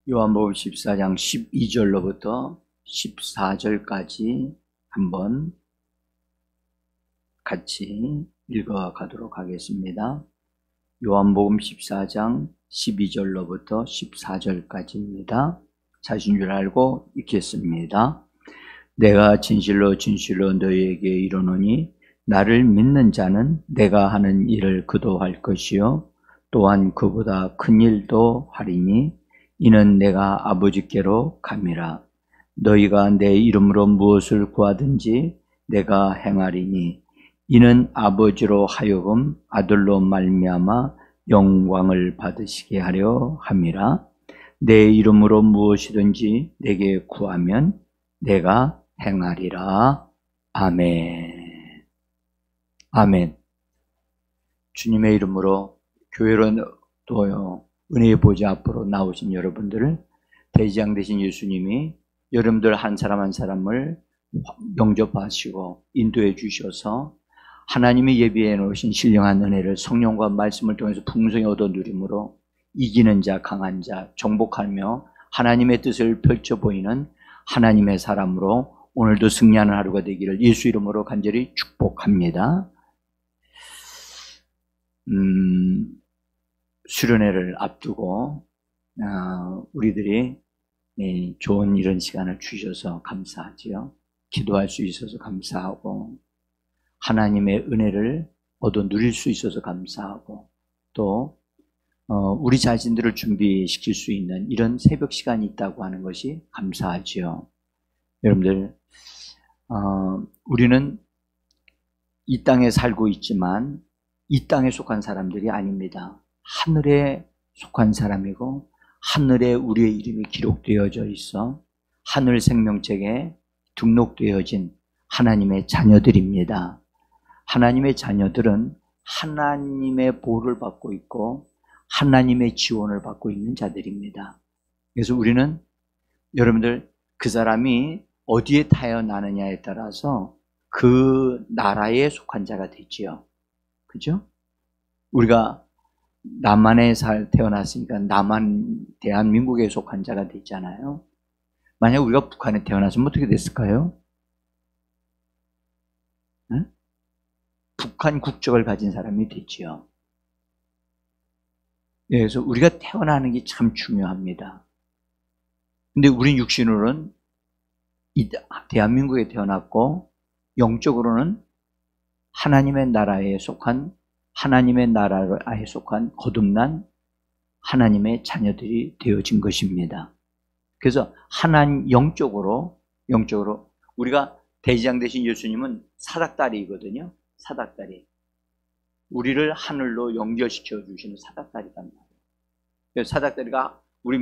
요한복음 14장 12절로부터 14절까지 한번 같이 읽어가도록 하겠습니다. 요한복음 14장 12절로부터 14절까지입니다. 자신 줄 알고 읽겠습니다. 내가 진실로 진실로 너희에게 이르노니 나를 믿는 자는 내가 하는 일을 그도 할 것이요 또한 그보다 큰 일도 하리니 이는 내가 아버지께로 감이라. 너희가 내 이름으로 무엇을 구하든지 내가 행하리니 이는 아버지로 하여금 아들로 말미암아 영광을 받으시게 하려 함이라. 내 이름으로 무엇이든지 내게 구하면 내가 행하리라. 아멘. 아멘. 주님의 이름으로 교회로 또요 은혜의 보좌 앞으로 나오신 여러분들을 대지장 되신 예수님이 여러분들 한 사람 한 사람을 영접하시고 인도해 주셔서 하나님이 예비해 놓으신 신령한 은혜를 성령과 말씀을 통해서 풍성히 얻어 누림으로 이기는 자, 강한 자, 정복하며 하나님의 뜻을 펼쳐 보이는 하나님의 사람으로 오늘도 승리하는 하루가 되기를 예수 이름으로 간절히 축복합니다. 수련회를 앞두고 우리들이 좋은 이런 시간을 주셔서 감사하지요. 기도할 수 있어서 감사하고 하나님의 은혜를 얻어 누릴 수 있어서 감사하고 또 우리 자신들을 준비시킬 수 있는 이런 새벽 시간이 있다고 하는 것이 감사하지요. 여러분들 우리는 이 땅에 살고 있지만 이 땅에 속한 사람들이 아닙니다. 하늘에 속한 사람이고 하늘에 우리의 이름이 기록되어져 있어 하늘 생명책에 등록되어진 하나님의 자녀들입니다. 하나님의 자녀들은 하나님의 보호를 받고 있고 하나님의 지원을 받고 있는 자들입니다. 그래서 우리는 여러분들 그 사람이 어디에 태어나느냐에 따라서 그 나라에 속한 자가 되지요. 그죠? 우리가 남한에 태어났으니까 남한 대한민국에 속한 자가 되잖아요. 만약 우리가 북한에 태어났으면 어떻게 됐을까요? 응? 북한 국적을 가진 사람이 됐지요. 그래서 우리가 태어나는 게 참 중요합니다. 근데 우린 육신으로는 대한민국에 태어났고 영적으로는 하나님의 나라에 속한 하나님의 나라에 속한 거듭난 하나님의 자녀들이 되어진 것입니다. 그래서 영적으로 우리가 대지장 되신 예수님은 사닥다리이거든요. 사닥다리. 우리를 하늘로 연결시켜 주시는 사닥다리란 말이에요. 그래서 사닥다리가 우리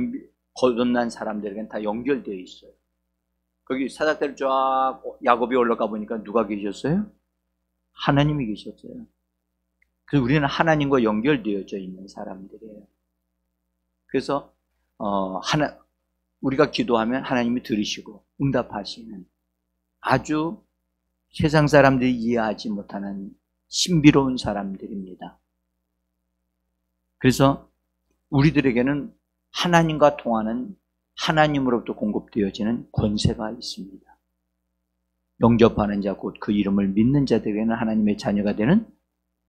거듭난 사람들에게는 다 연결되어 있어요. 거기 사닥다리 쫙 야곱이 올라가 보니까 누가 계셨어요? 하나님이 계셨어요. 그래서 우리는 하나님과 연결되어져 있는 사람들이에요. 그래서 우리가 기도하면 하나님이 들으시고 응답하시는 아주 세상 사람들이 이해하지 못하는 신비로운 사람들입니다. 그래서 우리들에게는 하나님과 통하는 하나님으로부터 공급되어지는 권세가 있습니다. 영접하는 자 곧 그 이름을 믿는 자들에게는 하나님의 자녀가 되는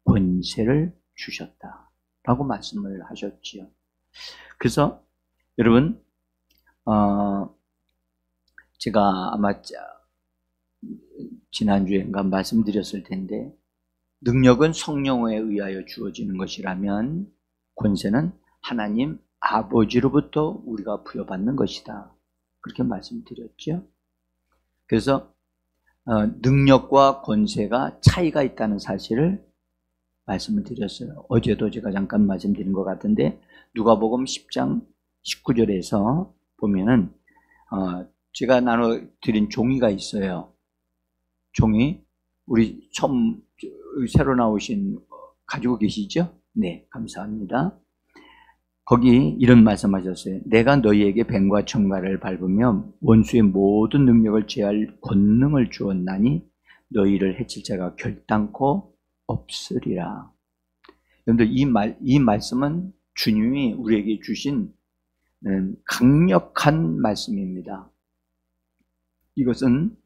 권세를 주셨다라고 말씀을 하셨지요. 그래서 여러분 제가 아마 지난주에인가 말씀드렸을 텐데 능력은 성령에 의하여 주어지는 것이라면 권세는 하나님 아버지로부터 우리가 부여받는 것이다. 그렇게 말씀드렸죠. 그래서 능력과 권세가 차이가 있다는 사실을 말씀을 드렸어요. 어제도 제가 잠깐 말씀드린 것 같은데 누가복음 10장 19절에서 보면은 제가 나눠드린 종이가 있어요. 종이 우리 처음 새로 나오신 가지고 계시죠? 네, 감사합니다. 거기 이런 말씀하셨어요. 내가 너희에게 뱀과 청갈을 밟으며 원수의 모든 능력을 제할 권능을 주었나니 너희를 해칠 자가 결단코 없으리라. 여러분들 이 말씀은 주님이 우리에게 주신 강력한 말씀입니다. 이것은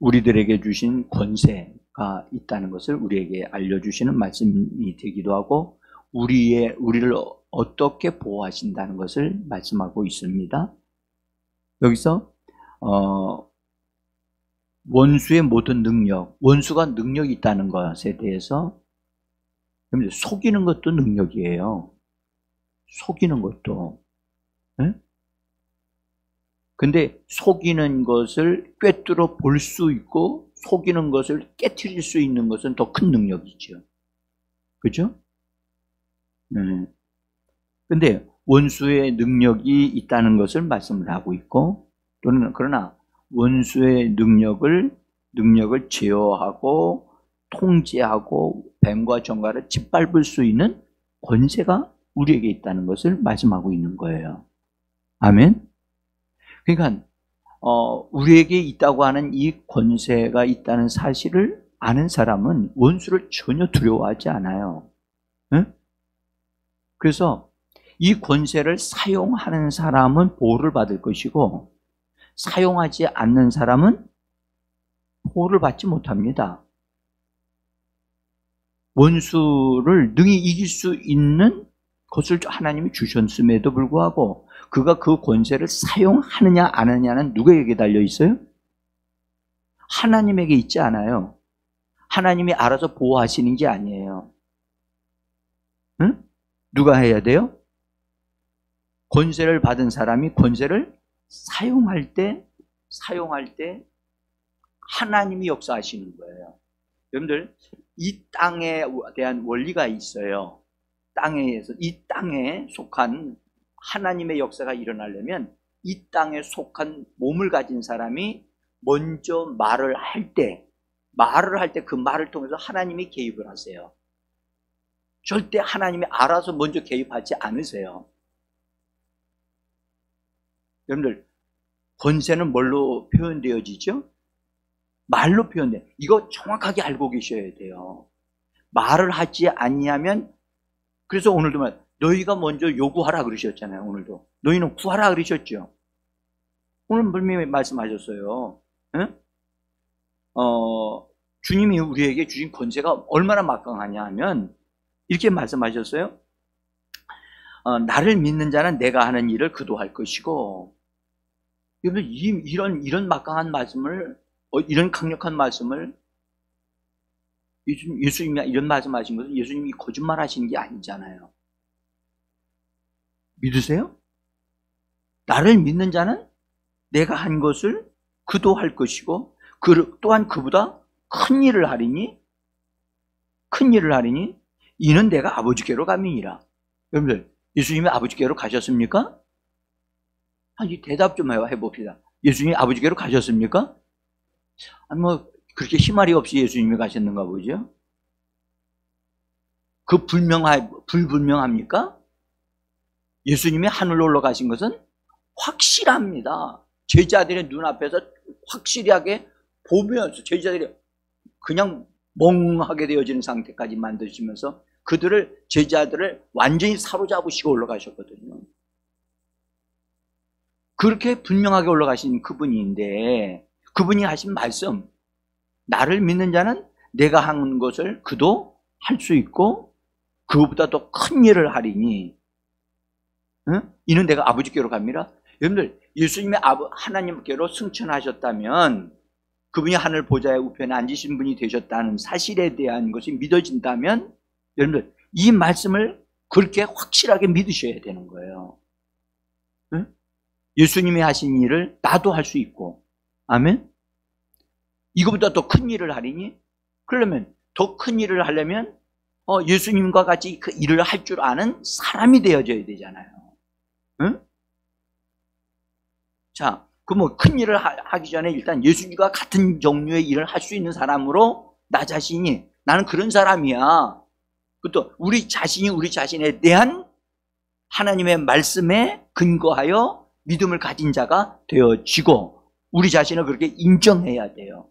우리들에게 주신 권세가 있다는 것을 우리에게 알려주시는 말씀이 되기도 하고, 우리를 어떻게 보호하신다는 것을 말씀하고 있습니다. 여기서 원수의 모든 능력, 원수가 능력이 있다는 것에 대해서, 속이는 것도 능력이에요. 속이는 것도. 네? 근데 속이는 것을 꿰뚫어 볼 수 있고 속이는 것을 깨트릴 수 있는 것은 더 큰 능력이죠. 그죠? 근데 원수의 능력이 있다는 것을 말씀을 하고 있고, 또는 그러나 원수의 능력을 제어하고 통제하고 뱀과 정갈을 짓밟을 수 있는 권세가 우리에게 있다는 것을 말씀하고 있는 거예요. 아멘. 그러니까 우리에게 있다고 하는 이 권세가 있다는 사실을 아는 사람은 원수를 전혀 두려워하지 않아요. 응? 그래서 이 권세를 사용하는 사람은 보호를 받을 것이고, 사용하지 않는 사람은 보호를 받지 못합니다. 원수를 능히 이길 수 있는 것을 하나님이 주셨음에도 불구하고 그가 그 권세를 사용하느냐 안 하느냐는 누구에게 달려 있어요? 하나님에게 있지 않아요. 하나님이 알아서 보호하시는 게 아니에요. 응? 누가 해야 돼요? 권세를 받은 사람이 권세를 사용할 때 하나님이 역사하시는 거예요. 여러분들, 이 땅에 대한 원리가 있어요. 이 땅에 속한 하나님의 역사가 일어나려면 이 땅에 속한 몸을 가진 사람이 먼저 말을 할 때 그 말을 통해서 하나님이 개입을 하세요. 절대 하나님이 알아서 먼저 개입하지 않으세요. 여러분들, 권세는 뭘로 표현되어지죠? 말로 표현돼. 이거 정확하게 알고 계셔야 돼요. 말을 하지 아니하면, 그래서 오늘도 너희가 먼저 요구하라 그러셨잖아요. 오늘도 너희는 구하라 그러셨죠. 오늘 분명히 말씀하셨어요. 응? 주님이 우리에게 주신 권세가 얼마나 막강하냐 하면 이렇게 말씀하셨어요. 나를 믿는 자는 내가 하는 일을 그도 할 것이고. 여러분, 이런 막강한 말씀을, 이런 강력한 말씀을 예수님이 이런 말씀하신 것은 예수님이 거짓말 하시는 게 아니잖아요. 믿으세요? 나를 믿는 자는 내가 한 것을 그도 할 것이고 또한 그보다 큰 일을 하리니 이는 내가 아버지께로 감이니라. 여러분들, 예수님이 아버지께로 가셨습니까? 이 대답 좀 해봅시다. 예수님이 아버지께로 가셨습니까? 아니 그렇게 희말이 없이 예수님이 가셨는가 보죠? 불분명합니까? 예수님이 하늘로 올라가신 것은 확실합니다. 제자들의 눈앞에서 확실하게 보면서 제자들이 그냥 멍하게 되어지는 상태까지 만드시면서 제자들을 완전히 사로잡으시고 올라가셨거든요. 그렇게 분명하게 올라가신 그분인데, 그분이 하신 말씀, 나를 믿는 자는 내가 한 것을 그도 할 수 있고 그것보다 더 큰 일을 하리니 이는 내가 아버지께로 갑니다. 여러분들, 예수님이 하나님께로 승천하셨다면, 그분이 하늘 보좌의 우편에 앉으신 분이 되셨다는 사실에 대한 것이 믿어진다면, 여러분들, 이 말씀을 그렇게 확실하게 믿으셔야 되는 거예요. 예수님이 하신 일을 나도 할 수 있고, 아멘? 이거보다 더 큰 일을 하리니? 그러면 더 큰 일을 하려면 예수님과 같이 그 일을 할 줄 아는 사람이 되어져야 되잖아요. 응? 자, 큰 일을 하기 전에 일단 예수님과 같은 종류의 일을 할 수 있는 사람으로 나 자신이, 나는 그런 사람이야. 또 우리 자신에 대한 하나님의 말씀에 근거하여 믿음을 가진 자가 되어지고, 우리 자신을 그렇게 인정해야 돼요.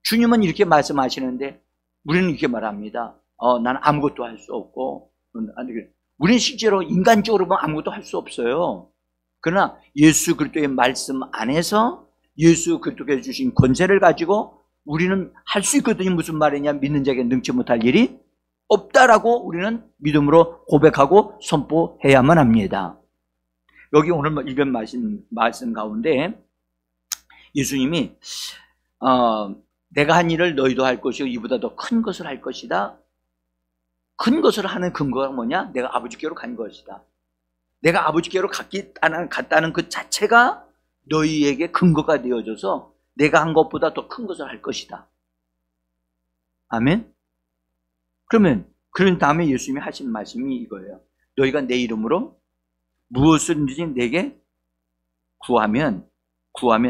주님은 이렇게 말씀하시는데 우리는 이렇게 말합니다. 나는 아무것도 할 수 없고, 우리는 실제로 인간적으로 보면 아무것도 할 수 없어요. 그러나 예수 그리스도의 말씀 안에서 예수 그리스도께서 주신 권세를 가지고 우리는 할 수 있거든요. 무슨 말이냐? 믿는 자에게 능치 못할 일이 없다라고 우리는 믿음으로 고백하고 선포해야만 합니다. 여기 오늘 읽은 말씀 가운데 예수님이 내가 한 일을 너희도 할 것이고 이보다 더 큰 것을 할 것이다. 큰 것을 하는 근거가 뭐냐? 내가 아버지께로 간 것이다. 내가 아버지께로 갔다는 그 자체가 너희에게 근거가 되어줘서 내가 한 것보다 더 큰 것을 할 것이다. 아멘? 그런 다음에 예수님이 하신 말씀이 이거예요. 너희가 내 이름으로 무엇을든지 내게 구하면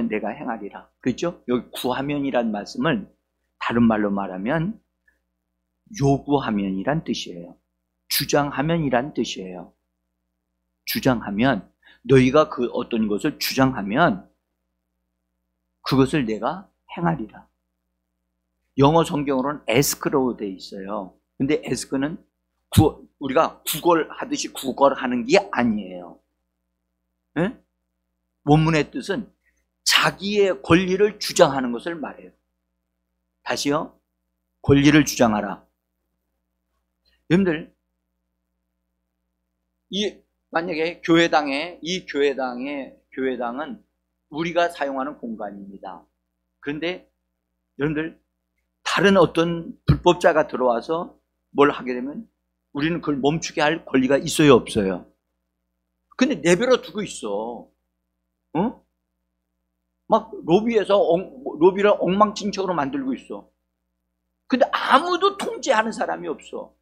내가 행하리라. 그렇죠? 여기 구하면이란 말씀을 다른 말로 말하면 요구하면이란 뜻이에요. 주장하면이란 뜻이에요. 주장하면, 너희가 그 어떤 것을 주장하면 그것을 내가 행하리라. 영어 성경으로는 ask라고 되어 있어요. 근데 ask는 우리가 구걸하듯이 구걸하는 게 아니에요. 네? 원문의 뜻은 자기의 권리를 주장하는 것을 말해요. 다시요. 권리를 주장하라. 여러분들, 만약에 교회당은 우리가 사용하는 공간입니다. 그런데 여러분들, 다른 어떤 불법자가 들어와서 뭘 하게 되면 우리는 그걸 멈추게 할 권리가 있어요, 없어요? 근데 내버려 두고 있어. 막 로비를 엉망진창으로 만들고 있어. 근데 아무도 통제하는 사람이 없어.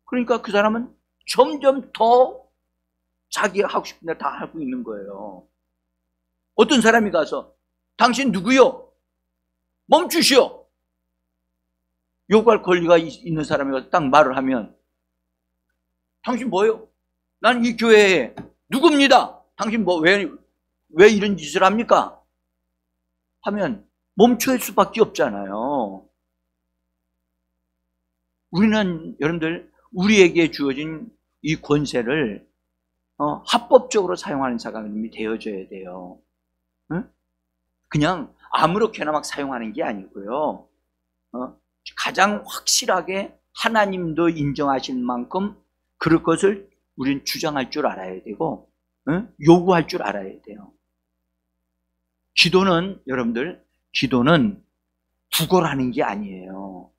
그러니까 그 사람은 점점 더 자기가 하고 싶은 대로 다 하고 있는 거예요. 어떤 사람이 가서 당신 누구요? 멈추시오. 요구할 권리가 있는 사람이 가서 딱 말을 하면 당신 뭐예요? 난 이 교회에 누굽니다. 당신 왜 이런 짓을 합니까? 하면 멈춰야 할 수밖에 없잖아요. 우리는 여러분들 우리에게 주어진 이 권세를 합법적으로 사용하는 사람이 되어줘야 돼요. 응? 그냥 아무렇게나 막 사용하는 게 아니고요. 가장 확실하게 하나님도 인정하실 만큼 그럴 것을 우리는 주장할 줄 알아야 되고 요구할 줄 알아야 돼요. 기도는 여러분들, 기도는 구걸하는 게 아니에요.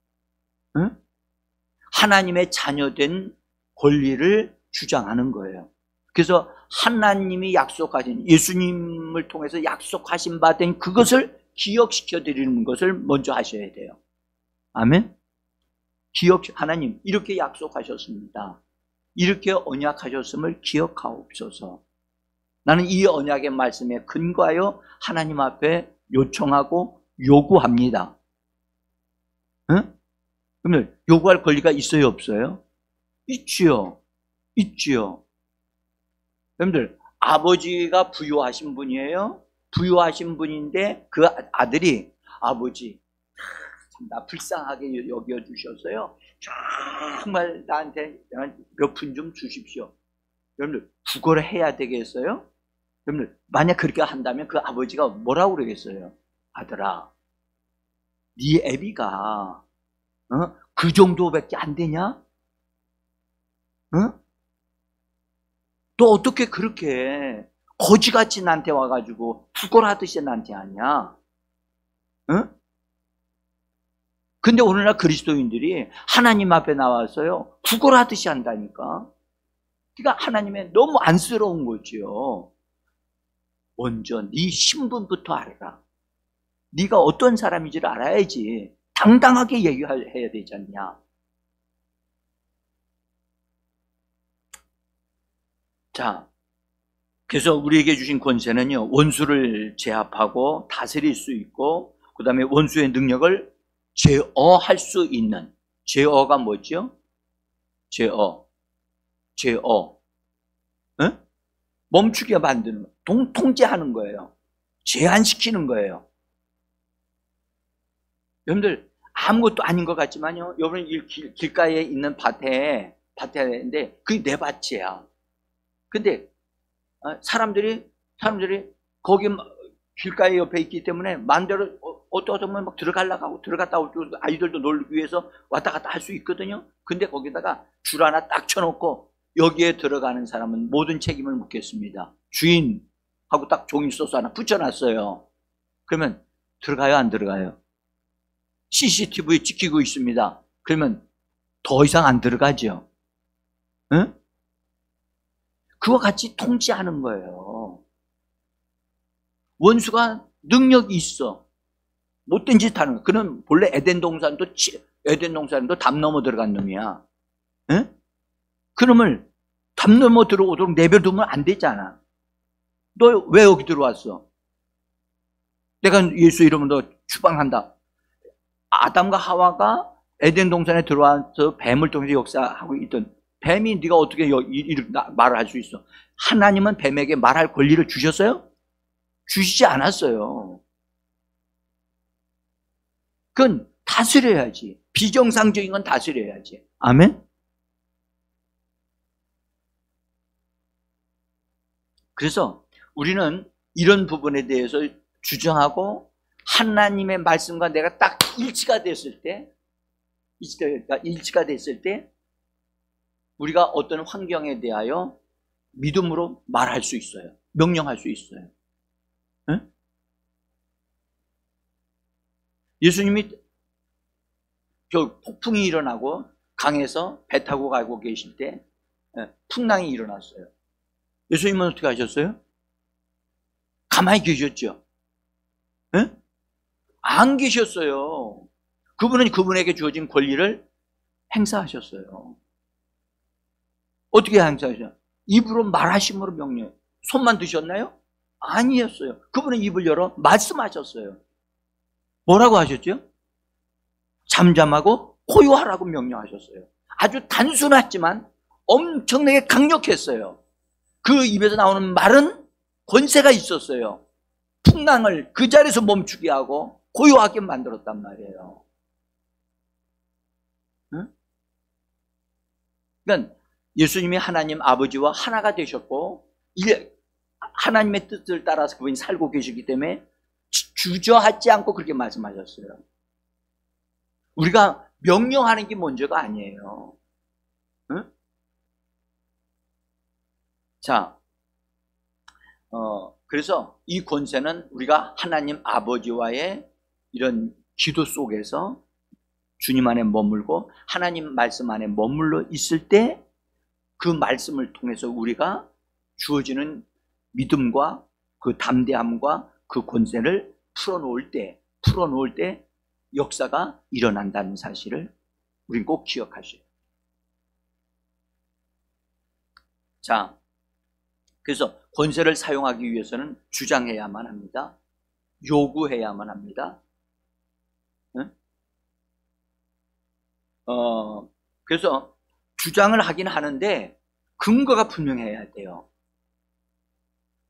하나님의 자녀된 권리를 주장하는 거예요. 그래서 하나님이 약속하신, 예수님을 통해서 약속하신 바 된 그것을 기억시켜 드리는 것을 먼저 하셔야 돼요. 아멘? 하나님 이렇게 약속하셨습니다. 이렇게 언약하셨음을 기억하옵소서. 나는 이 언약의 말씀에 근거하여 하나님 앞에 요청하고 요구합니다. 응? 그러면 요구할 권리가 있어요, 없어요? 있지요. 있지요. 여러분들, 아버지가 부유하신 분이에요. 부유하신 분인데 그 아들이 아버지 참 나 불쌍하게 여겨주셨어요. 정말 나한테 몇 푼 좀 주십시오. 여러분들, 구걸을 해야 되겠어요? 여러분들, 만약 그렇게 한다면 그 아버지가 뭐라고 그러겠어요? 아들아, 네 애비가 그 정도밖에 안 되냐? 너 어떻게 그렇게 거지같이 나한테 와가지고 구걸하듯이 나한테 하냐? 근데 오늘날 그리스도인들이 하나님 앞에 나와서요 구걸하듯이 한다니까. 그러니까 하나님의 너무 안쓰러운 거지요. 먼저 네 신분부터 알아라. 네가 어떤 사람인지를 알아야지 당당하게 얘기해야 되지 않냐. 자, 그래서 우리에게 주신 권세는요, 원수를 제압하고 다스릴 수 있고, 그 다음에 원수의 능력을 제어할 수 있는, 제어가 뭐죠? 제어. 응? 멈추게 만드는, 통제하는 거예요. 제한시키는 거예요. 여러분들, 아무것도 아닌 것 같지만요, 여러분 길가에 있는 밭에 밭에 되는데 그게 내 밭이야. 근데 사람들이 거기 길가에 옆에 있기 때문에 마음대로 어쩌면 막 들어가려고 하고 들어갔다 올 때 아이들도 놀기 위해서 왔다 갔다 할 수 있거든요. 근데 거기다가 줄 하나 딱 쳐놓고 여기에 들어가는 사람은 모든 책임을 묻겠습니다. 주인하고 딱 종이 써서 하나 붙여놨어요. 그러면 들어가요, 안 들어가요? CCTV에 찍히고 있습니다. 그러면 더 이상 안 들어가죠. 응? 그와 같이 통치하는 거예요. 원수가 능력이 있어. 못된 짓 하는 거야. 그는 본래 에덴 동산도 담 넘어 들어간 놈이야. 응? 그놈을 담 넘어 들어오도록 내버려두면 안 되잖아. 너 왜 여기 들어왔어? 내가 예수 이름으로 너 추방한다. 아담과 하와가 에덴 동산에 들어와서 뱀을 통해서 역사하고 있던 뱀이 네가 어떻게 이렇게 말을 할 수 있어? 하나님은 뱀에게 말할 권리를 주셨어요? 주시지 않았어요. 그건 다스려야지. 비정상적인 건 다스려야지. 아멘? 그래서 우리는 이런 부분에 대해서 주장하고 하나님의 말씀과 내가 딱 일치가 됐을 때 우리가 어떤 환경에 대하여 믿음으로 말할 수 있어요. 명령할 수 있어요. 응? 예수님이 저 폭풍이 일어나고 강에서 배 타고 가고 계실 때 풍랑이 일어났어요. 예수님은 어떻게 하셨어요? 가만히 계셨죠? 응? 안 계셨어요. 그분은 그분에게 주어진 권리를 행사하셨어요. 어떻게 행사하셨어요? 입으로 말하심으로 명령. 손만 드셨나요? 아니었어요. 그분은 입을 열어 말씀하셨어요. 뭐라고 하셨죠? 잠잠하고 고요하라고 명령하셨어요. 아주 단순했지만 엄청나게 강력했어요. 그 입에서 나오는 말은 권세가 있었어요. 풍랑을 그 자리에서 멈추게 하고 고요하게 만들었단 말이에요. 응? 그러니까 예수님이 하나님 아버지와 하나가 되셨고 하나님의 뜻을 따라서 그분이 살고 계시기 때문에 주저하지 않고 그렇게 말씀하셨어요. 우리가 명령하는 게 먼저가 아니에요. 응? 자, 그래서 이 권세는 우리가 하나님 아버지와의 이런 기도 속에서 주님 안에 머물고 하나님 말씀 안에 머물러 있을 때 그 말씀을 통해서 우리가 주어지는 믿음과 그 담대함과 그 권세를 풀어놓을 때 역사가 일어난다는 사실을 우린 꼭 기억하셔야 돼요. 자, 그래서 권세를 사용하기 위해서는 주장해야만 합니다. 요구해야만 합니다. 응? 그래서 주장을 하긴 하는데 근거가 분명해야 돼요.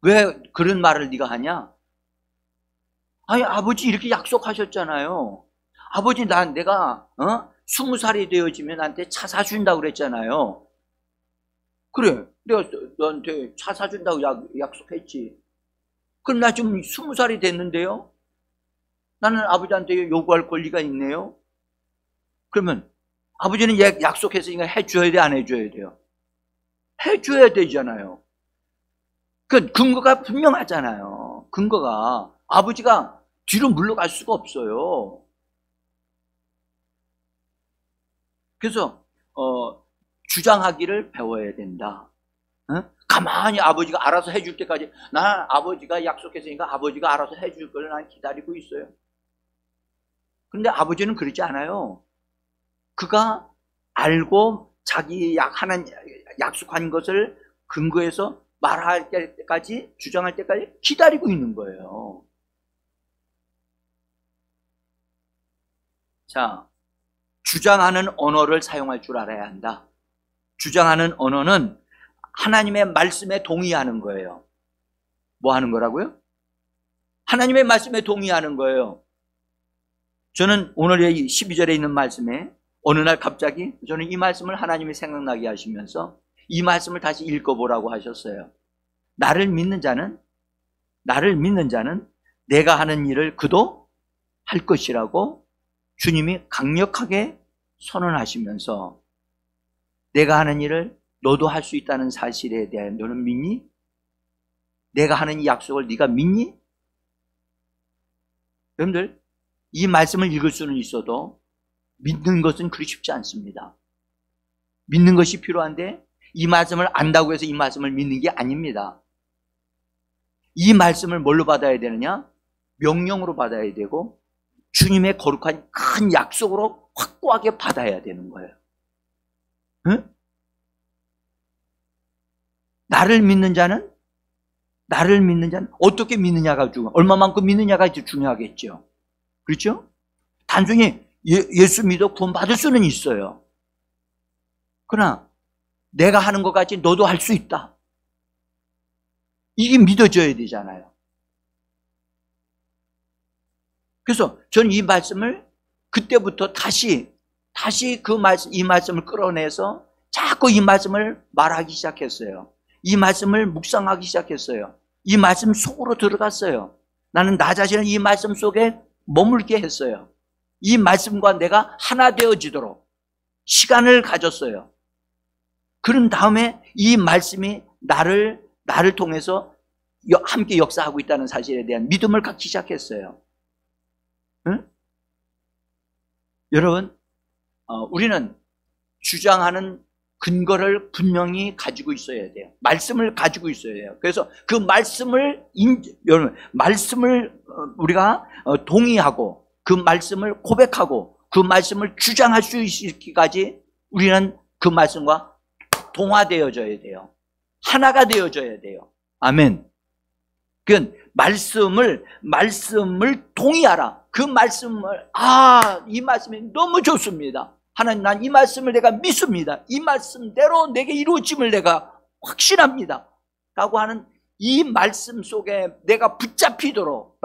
왜 그런 말을 네가 하냐? 아니, 아버지 이렇게 약속하셨잖아요. 아버지 내가 20살이 되어지면 나한테 차 사준다고 그랬잖아요. 그래, 내가 너한테 차 사준다고 약속했지. 그럼 나 지금 20살이 됐는데요? 나는 아버지한테 요구할 권리가 있네요? 그러면 아버지는 약속했으니까 해줘야 돼, 안 해줘야 돼요? 해줘야 되잖아요. 그 근거가 분명하잖아요. 근거가. 아버지가 뒤로 물러갈 수가 없어요. 그래서 주장하기를 배워야 된다. 가만히 아버지가 알아서 해줄 때까지 난 아버지가 약속했으니까 아버지가 알아서 해줄 걸 난 기다리고 있어요. 그런데 아버지는 그러지 않아요. 그가 알고 자기 약속한 것을 근거해서 말할 때까지, 주장할 때까지 기다리고 있는 거예요. 자, 주장하는 언어를 사용할 줄 알아야 한다. 주장하는 언어는 하나님의 말씀에 동의하는 거예요. 뭐 하는 거라고요? 하나님의 말씀에 동의하는 거예요. 저는 오늘의 12절에 있는 말씀에 어느 날 갑자기 저는 이 말씀을 하나님이 생각나게 하시면서 이 말씀을 다시 읽어보라고 하셨어요. 나를 믿는 자는 내가 하는 일을 그도 할 것이라고 주님이 강력하게 선언하시면서 내가 하는 일을 너도 할 수 있다는 사실에 대해 너는 믿니? 내가 하는 이 약속을 네가 믿니? 여러분들, 이 말씀을 읽을 수는 있어도 믿는 것은 그리 쉽지 않습니다. 믿는 것이 필요한데 이 말씀을 안다고 해서 이 말씀을 믿는 게 아닙니다. 이 말씀을 뭘로 받아야 되느냐? 명령으로 받아야 되고 주님의 거룩한 큰 약속으로 확고하게 받아야 되는 거예요. 응? 나를 믿는 자는 어떻게 믿느냐가 중요해요. 얼마만큼 믿느냐가 중요하겠죠. 그렇죠? 단순히 예수 믿어 구원받을 수는 있어요. 그러나 내가 하는 것 같이 너도 할 수 있다. 이게 믿어져야 되잖아요. 그래서 저는 이 말씀을 그때부터 다시 이 말씀을 끌어내서 자꾸 이 말씀을 말하기 시작했어요. 이 말씀을 묵상하기 시작했어요. 이 말씀 속으로 들어갔어요. 나는 나 자신을 이 말씀 속에 머물게 했어요. 이 말씀과 내가 하나 되어지도록 시간을 가졌어요. 그런 다음에 이 말씀이 나를 통해서 함께 역사하고 있다는 사실에 대한 믿음을 갖기 시작했어요. 응? 여러분, 우리는 주장하는 근거를 분명히 가지고 있어야 돼요. 말씀을 가지고 있어야 돼요. 그래서 그 말씀을 우리가 동의하고 그 말씀을 고백하고 그 말씀을 주장할 수 있기까지 우리는 그 말씀과 동화되어져야 돼요. 하나가 되어져야 돼요. 아멘. 그 말씀을 동의하라. 그 말씀을 이 말씀이 너무 좋습니다. 하나님, 난 이 말씀을 내가 믿습니다. 이 말씀대로 내게 이루어짐을 내가 확신합니다. 라고 하는 이 말씀 속에 내가 붙잡히도록,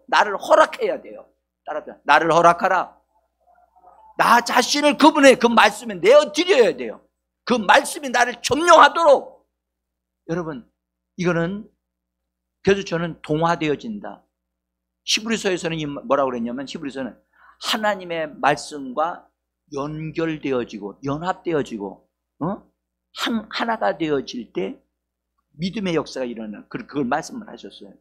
나를 허락해야 돼요. 따라서 나를 허락하라. 나 자신을 그분의 그 말씀에 내어드려야 돼요. 그 말씀이 나를 점령하도록. 여러분, 이거는 그래서 저는 동화되어진다. 히브리서에서는 뭐라고 그랬냐면, 히브리서는 하나님의 말씀과 연결되어지고 연합되어지고 하나가 되어질 때 믿음의 역사가 일어나. 그걸 말씀을 하셨어요.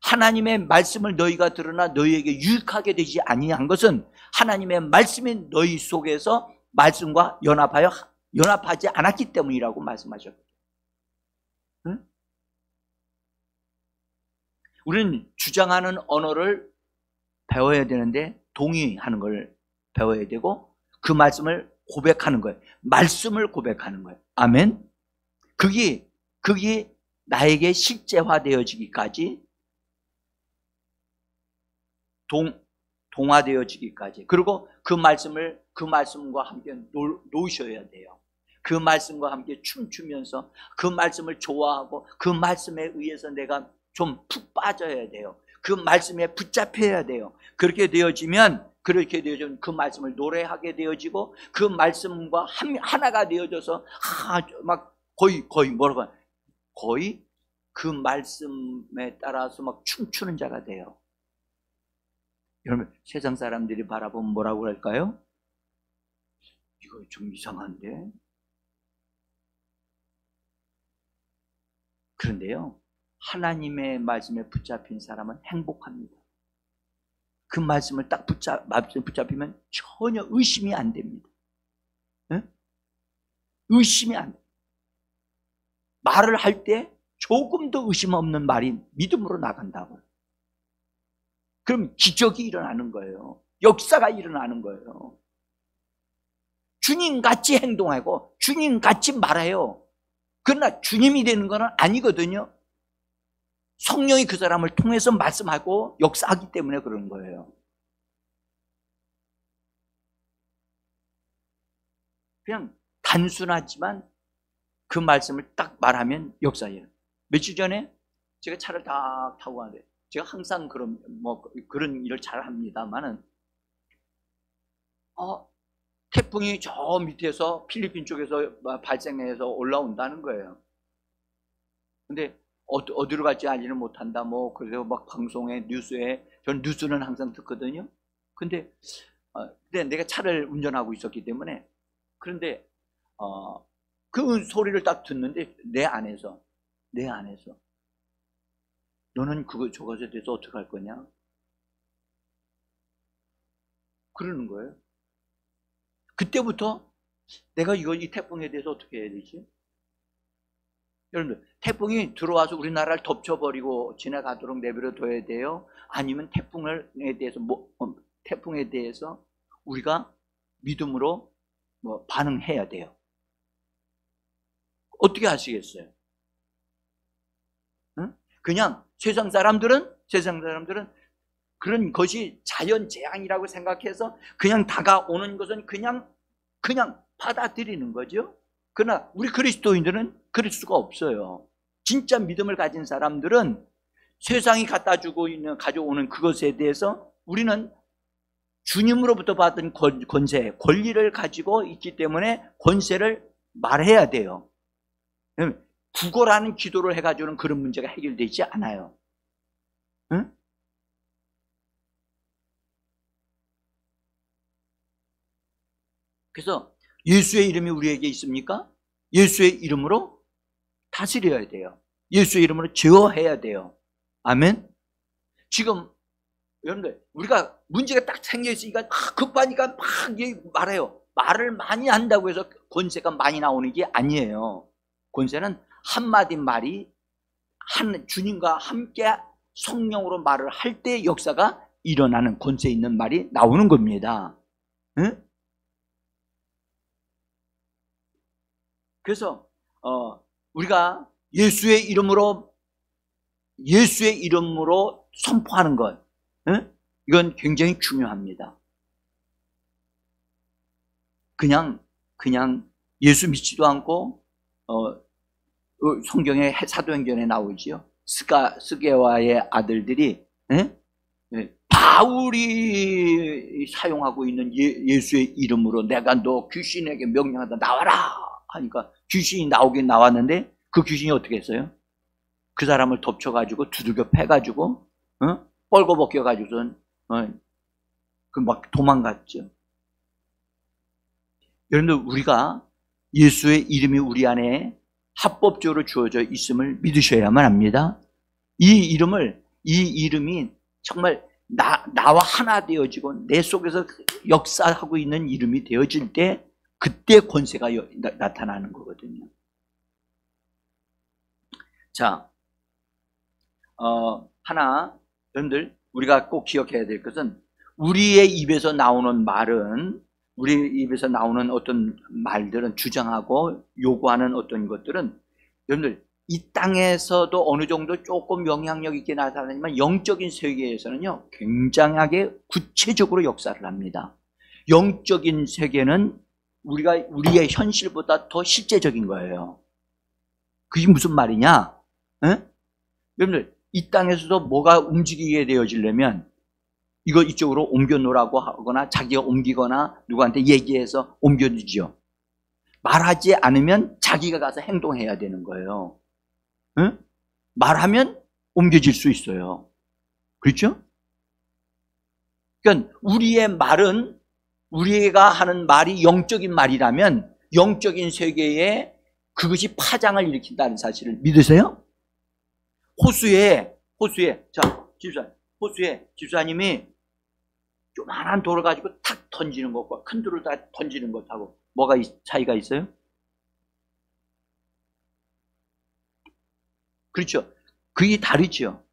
하나님의 말씀을 너희가 들으나 너희에게 유익하게 되지 아니한 것은 하나님의 말씀이 너희 속에서 말씀과 연합하지 않았기 때문이라고 말씀하셨거든요. 응? 우리는 주장하는 언어를 배워야 되는데 동의하는 걸 배워야 되고 그 말씀을 고백하는 거예요. 말씀을 고백하는 거예요. 아멘. 그게 나에게 실제화되어지기까지 동화되어지기까지, 그리고 그 말씀과 함께 놓으셔야 돼요. 그 말씀과 함께 춤추면서 그 말씀을 좋아하고 그 말씀에 의해서 내가 좀 푹 빠져야 돼요. 그 말씀에 붙잡혀야 돼요. 그렇게 되어지면 그 말씀을 노래하게 되어지고 그 말씀과 하나가 되어져서 막 거의 그 말씀에 따라서 막 춤추는 자가 돼요. 여러분, 세상 사람들이 바라보면 뭐라고 할까요? 이거 좀 이상한데? 그런데요, 하나님의 말씀에 붙잡힌 사람은 행복합니다. 그 말씀을 딱 붙잡히면 전혀 의심이 안 됩니다. 네? 의심이 안 돼요. 말을 할 때 조금도 의심 없는 말이 믿음으로 나간다고. 그럼 기적이 일어나는 거예요. 역사가 일어나는 거예요. 주님같이 행동하고 주님같이 말해요. 그러나 주님이 되는 건 아니거든요. 성령이 그 사람을 통해서 말씀하고 역사하기 때문에 그런 거예요. 그냥 단순하지만 그 말씀을 딱 말하면 역사예요. 며칠 전에 제가 차를 다 타고 가는데, 제가 항상 그런 일을 잘 합니다만은 태풍이 저 밑에서 필리핀 쪽에서 발생해서 올라온다는 거예요. 근데 어디로 갈지 알지는 못한다. 그래서 막 방송에, 뉴스에, 저는 뉴스는 항상 듣거든요. 근데 내가 차를 운전하고 있었기 때문에, 그런데 그 소리를 딱 듣는데 내 안에서 너는 저것에 대해서 어떻게 할 거냐? 그러는 거예요. 그때부터 내가 이 태풍에 대해서 어떻게 해야 되지? 여러분들, 태풍이 들어와서 우리나라를 덮쳐버리고 지나가도록 내버려 둬야 돼요? 아니면 태풍에 대해서 우리가 믿음으로 반응해야 돼요? 어떻게 하시겠어요? 응? 그냥 세상 사람들은 그런 것이 자연재앙이라고 생각해서 그냥 다가오는 것은 그냥 받아들이는 거죠. 그러나 우리 그리스도인들은 그럴 수가 없어요. 진짜 믿음을 가진 사람들은 세상이 가져오는 그것에 대해서 우리는 주님으로부터 받은 권세, 권리를 가지고 있기 때문에 권세를 말해야 돼요. 구걸하는 기도를 해가지고는 그런 문제가 해결되지 않아요. 응? 그래서 예수의 이름이 우리에게 있습니까? 예수의 이름으로 다스려야 돼요. 예수의 이름으로 제어해야 돼요. 아멘? 지금 여러분들, 우리가 문제가 딱 생겨있으니까 급하니까 막 말해요. 말을 많이 한다고 해서 권세가 많이 나오는 게 아니에요. 권세는 한마디 말이 주님과 함께 성령으로 말을 할 때 역사가 일어나는, 권세 있는 말이 나오는 겁니다. 응? 그래서 우리가 예수의 이름으로 선포하는 것, 이건 굉장히 중요합니다. 그냥 예수 믿지도 않고 성경에 사도행전에 나오지요. 스게와의 아들들이 바울이 사용하고 있는 예수의 이름으로 내가 너 귀신에게 명령하다 나와라 하니까 귀신이 나오긴 나왔는데 그 귀신이 어떻게 했어요? 그 사람을 덮쳐가지고 두들겨 패가지고 뻘거벗겨가지고선 막 도망갔죠. 여러분들, 우리가 예수의 이름이 우리 안에 합법적으로 주어져 있음을 믿으셔야만 합니다. 이 이름이 정말 나와 하나 되어지고 내 속에서 역사하고 있는 이름이 되어질 때 그때 권세가 나타나는 거거든요. 자, 여러분들, 우리가 꼭 기억해야 될 것은 우리의 입에서 나오는 말은, 우리 입에서 나오는 어떤 말들은, 주장하고 요구하는 어떤 것들은 여러분들 이 땅에서도 어느 정도 조금 영향력 있게 나타나지만 영적인 세계에서는요 굉장하게 구체적으로 역사를 합니다. 영적인 세계는 우리의 현실보다 더 실제적인 거예요. 그게 무슨 말이냐? 여러분들, 이 땅에서도 뭐가 움직이게 되어지려면 이거 이쪽으로 옮겨놓으라고 하거나 자기가 옮기거나 누구한테 얘기해서 옮겨주죠. 말하지 않으면 자기가 가서 행동해야 되는 거예요. 말하면 옮겨질 수 있어요. 그렇죠? 그러니까 우리의 말은, 우리가 하는 말이 영적인 말이라면 영적인 세계에 그것이 파장을 일으킨다는 사실을 믿으세요? 호수에 집사님이 조만한 돌을 가지고 탁 던지는 것과 큰 돌을 다 던지는 것하고 뭐가 차이가 있어요? 그렇죠. 그게 다르죠.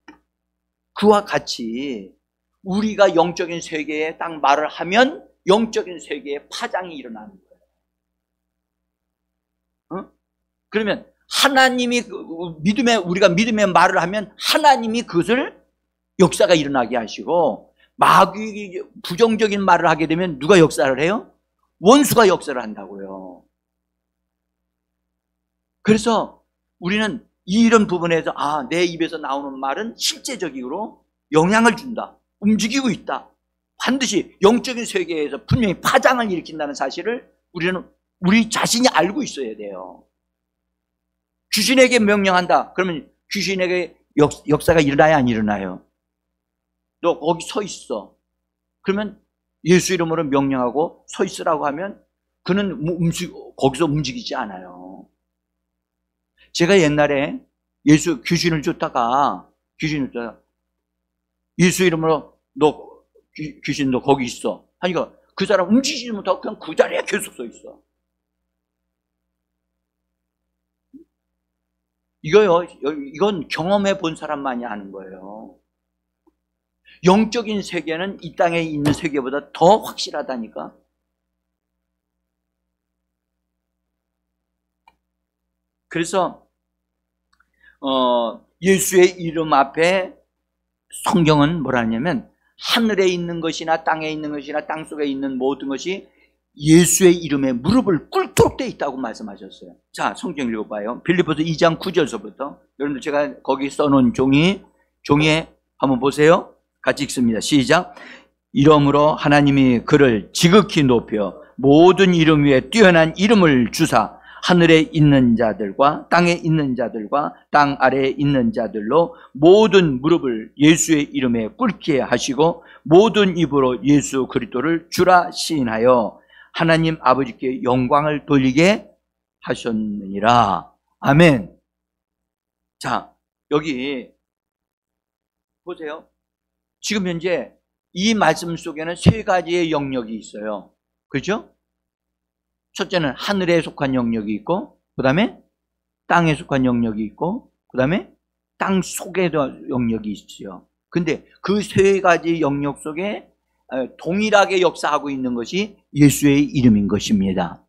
그와 같이 우리가 영적인 세계에 딱 말을 하면 영적인 세계에 파장이 일어나는 거예요. 그러면 하나님이 우리가 믿음의 말을 하면 하나님이 그것을 역사가 일어나게 하시고, 마귀 부정적인 말을 하게 되면 누가 역사를 해요? 원수가 역사를 한다고요. 그래서 우리는 이런 부분에서 내 입에서 나오는 말은 실제적으로 영향을 준다, 움직이고 있다. 반드시 영적인 세계에서 분명히 파장을 일으킨다는 사실을 우리 자신이 알고 있어야 돼요. 귀신에게 명령한다. 그러면 귀신에게 역사가 일어나야 안 일어나요? 너 거기 서 있어. 그러면 예수 이름으로 명령하고 서 있으라고 하면 그는 거기서 움직이지 않아요. 제가 옛날에 귀신을 쫓다가 예수 이름으로 너 귀신 너 거기 있어 하니까 그 사람 움직이지 못하고 그냥 그 자리에 계속 서 있어. 이건 경험해 본 사람만이 아는 거예요. 영적인 세계는 이 땅에 있는 세계보다 더 확실하다니까. 그래서 예수의 이름 앞에 성경은 뭐라 하냐면 하늘에 있는 것이나 땅에 있는 것이나 땅 속에 있는 모든 것이 예수의 이름에 무릎을 꿇도록 되어 있다고 말씀하셨어요. 자, 성경 읽어봐요. 빌립보서 2장 9절서부터. 여러분들 제가 거기 써놓은 종이에 한번 보세요. 같이 읽습니다. 시작. 이러므로 하나님이 그를 지극히 높여 모든 이름 위에 뛰어난 이름을 주사 하늘에 있는 자들과 땅에 있는 자들과 땅 아래에 있는 자들로 모든 무릎을 예수의 이름에 꿇게 하시고 모든 입으로 예수 그리스도를 주라 시인하여 하나님 아버지께 영광을 돌리게 하셨느니라. 아멘. 자, 여기 보세요. 지금 현재 이 말씀 속에는 세 가지의 영역이 있어요. 그렇죠? 첫째는 하늘에 속한 영역이 있고, 그 다음에 땅에 속한 영역이 있고, 그 다음에 땅 속에도 영역이 있어요. 근데 그 세 가지 영역 속에 동일하게 역사하고 있는 것이 예수의 이름인 것입니다.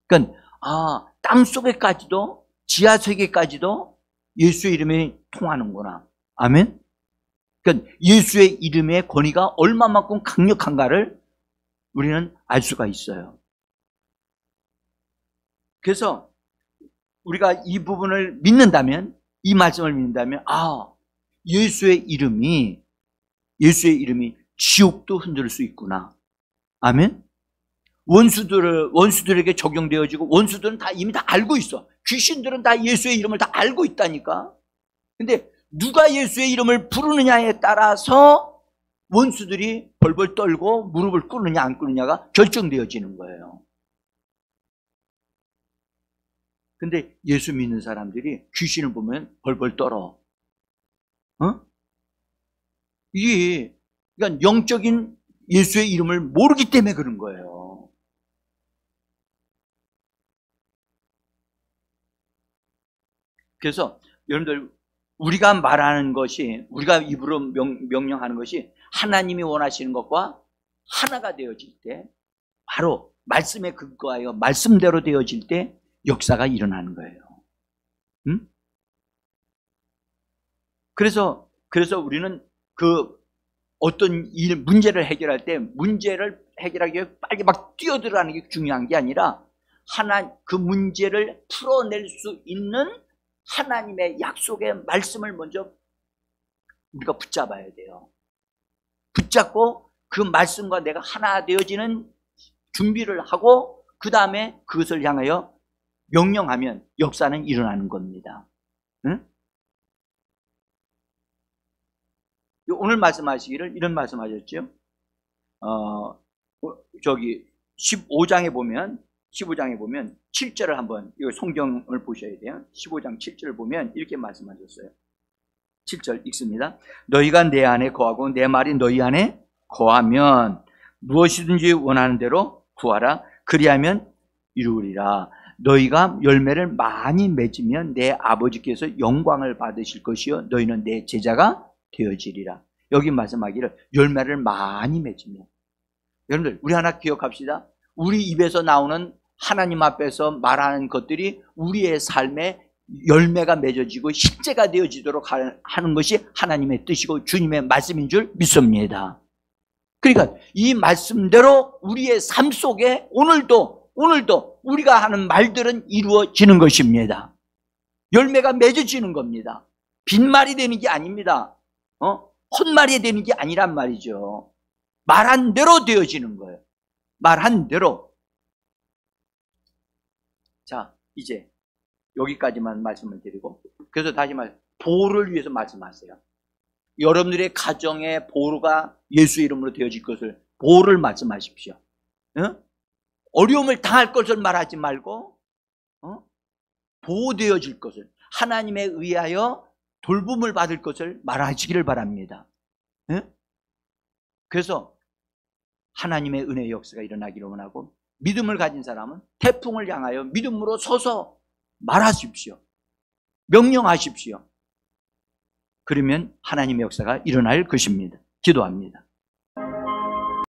그러니까 땅 속에까지도 지하 세계까지도 예수의 이름이 통하는구나. 아멘. 그러니까 예수의 이름의 권위가 얼마만큼 강력한가를 우리는 알 수가 있어요. 그래서 우리가 이 부분을 믿는다면, 이 말씀을 믿는다면, 예수의 이름이 지옥도 흔들 수 있구나. 아멘. 원수들에게 적용되어지고, 원수들은 이미 다 알고 있어. 귀신들은 다 예수의 이름을 다 알고 있다니까. 근데 누가 예수의 이름을 부르느냐에 따라서 원수들이 벌벌 떨고 무릎을 꿇느냐 안 꿇느냐가 결정되어지는 거예요. 근데 예수 믿는 사람들이 귀신을 보면 벌벌 떨어. 그러니까 영적인 예수의 이름을 모르기 때문에 그런 거예요. 그래서 여러분들, 우리가 말하는 것이, 우리가 입으로 명령하는 것이 하나님이 원하시는 것과 하나가 되어질 때, 바로 말씀에 근거하여 말씀대로 되어질 때 역사가 일어나는 거예요. 그래서 우리는 어떤 문제를 해결할 때 문제를 해결하기 위해 빨리 막 뛰어들어가는 게 중요한 게 아니라 그 문제를 풀어낼 수 있는 하나님의 약속의 말씀을 먼저 우리가 붙잡아야 돼요. 붙잡고 그 말씀과 내가 하나 되어지는 준비를 하고 그 다음에 그것을 향하여 명령하면 역사는 일어나는 겁니다. 응? 오늘 말씀하시기를 이런 말씀하셨죠. 15장에 보면 7절을 한번, 이 성경을 보셔야 돼요. 15장 7절을 보면 이렇게 말씀하셨어요. 7절 읽습니다. 너희가 내 안에 거하고 내 말이 너희 안에 거하면 무엇이든지 원하는 대로 구하라. 그리하면 이루리라. 너희가 열매를 많이 맺으면 내 아버지께서 영광을 받으실 것이요 너희는 내 제자가 되어지리라. 여기 말씀하기를 열매를 많이 맺으면. 여러분들, 우리 하나 기억합시다. 우리 입에서 나오는 하나님 앞에서 말하는 것들이 우리의 삶에 열매가 맺어지고 실제가 되어지도록 하는 것이 하나님의 뜻이고 주님의 말씀인 줄 믿습니다. 그러니까 이 말씀대로 우리의 삶 속에 오늘도 우리가 하는 말들은 이루어지는 것입니다. 열매가 맺어지는 겁니다. 빈말이 되는 게 아닙니다. 헛말이 되는 게 아니란 말이죠. 말한 대로 되어지는 거예요. 말한 대로. 자, 이제 여기까지만 말씀을 드리고, 그래서 다시 말, 보호를 위해서 말씀하세요. 여러분들의 가정의 보호가 예수 이름으로 되어질 것을, 보호를 말씀하십시오. 어려움을 당할 것을 말하지 말고 보호되어질 것을, 하나님에 의하여 돌봄을 받을 것을 말하시기를 바랍니다. 그래서 하나님의 은혜의 역사가 일어나기를 원하고, 믿음을 가진 사람은 태풍을 향하여 믿음으로 서서 말하십시오. 명령하십시오. 그러면 하나님의 역사가 일어날 것입니다. 기도합니다.